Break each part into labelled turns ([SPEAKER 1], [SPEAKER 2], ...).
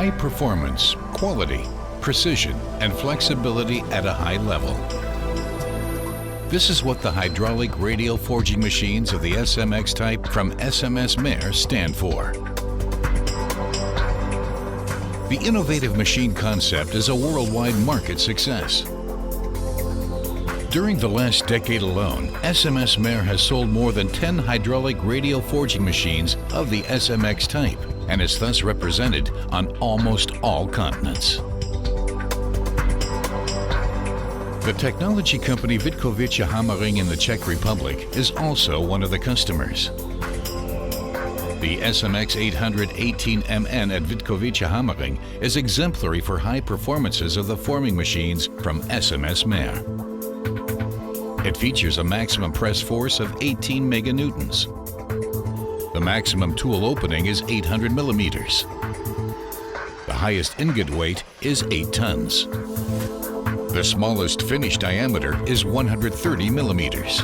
[SPEAKER 1] High performance, quality, precision, and flexibility at a high level. This is what the hydraulic radial forging machines of the SMX type from SMS Mer stand for. The innovative machine concept is a worldwide market success. During the last decade alone, SMS Mer has sold more than 10 hydraulic radial forging machines of the SMX type and is thus represented on almost all continents. The technology company Witkowice Hammering in the Czech Republic is also one of the customers. The SMX 818MN at Witkowice Hammering is exemplary for high performances of the forming machines from SMS Mer. It features a maximum press force of 18 meganewtons. The maximum tool opening is 800 millimeters. The highest ingot weight is 8 tons. The smallest finish diameter is 130 millimeters.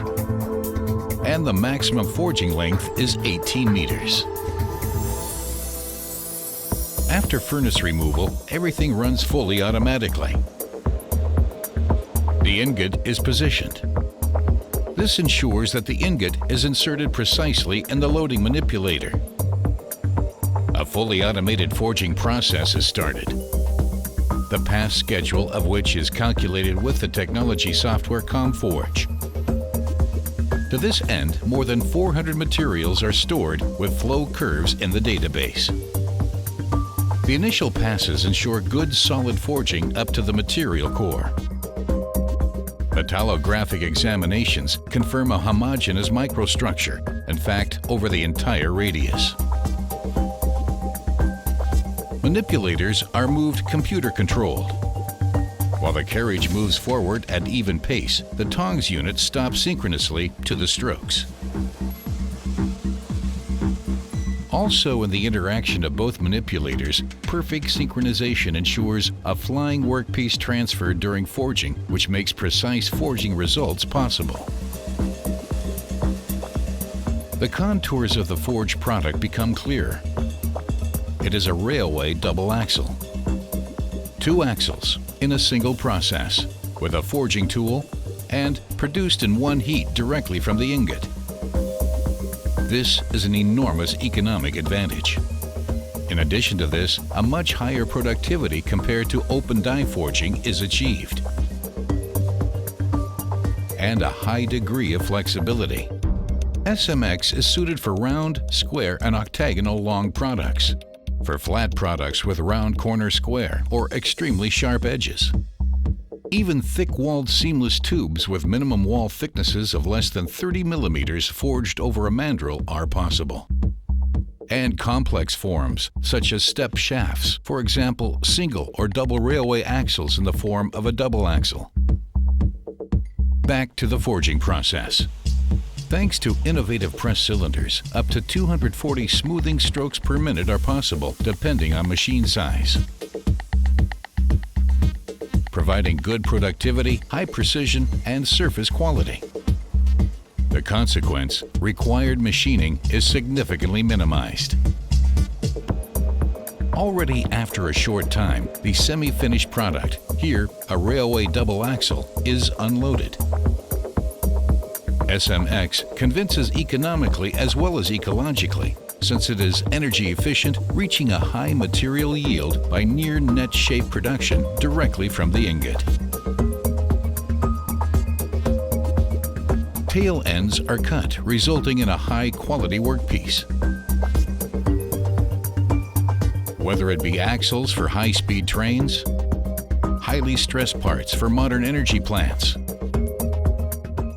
[SPEAKER 1] And the maximum forging length is 18 meters. After furnace removal, everything runs fully automatically. The ingot is positioned. This ensures that the ingot is inserted precisely in the loading manipulator. A fully automated forging process is started, the pass schedule of which is calculated with the technology software ComForge. To this end, more than 400 materials are stored with flow curves in the database. The initial passes ensure good solid forging up to the material core. Metallographic examinations confirm a homogeneous microstructure, in fact, over the entire radius. Manipulators are moved computer-controlled. While the carriage moves forward at even pace, the tongs unit stops synchronously to the strokes. Also in the interaction of both manipulators, perfect synchronization ensures a flying workpiece transfer during forging, which makes precise forging results possible. The contours of the forged product become clearer. It is a railway double axle. 2 axles in a single process with a forging tool and produced in one heat directly from the ingot. This is an enormous economic advantage. In addition to this, a much higher productivity compared to open die forging is achieved, and a high degree of flexibility. SMX is suited for round, square, and octagonal long products, for flat products with round corner square or extremely sharp edges. Even thick-walled seamless tubes with minimum wall thicknesses of less than 30 millimeters forged over a mandrel are possible. And complex forms, such as step shafts, for example, single or double railway axles in the form of a double axle. Back to the forging process. Thanks to innovative press cylinders, up to 240 smoothing strokes per minute are possible, depending on machine size, providing good productivity, high precision, and surface quality. The consequence, required machining is significantly minimized. Already after a short time, the semi-finished product, here a railway double axle, is unloaded. SMX convinces economically as well as ecologically, since it is energy efficient, reaching a high material yield by near net shape production directly from the ingot. Tail ends are cut, resulting in a high-quality workpiece. Whether it be axles for high-speed trains, highly stressed parts for modern energy plants,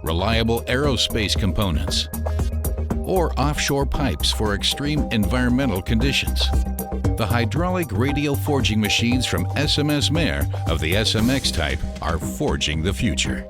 [SPEAKER 1] reliable aerospace components, or offshore pipes for extreme environmental conditions, the hydraulic radial forging machines from SMS Mer of the SMX type are forging the future.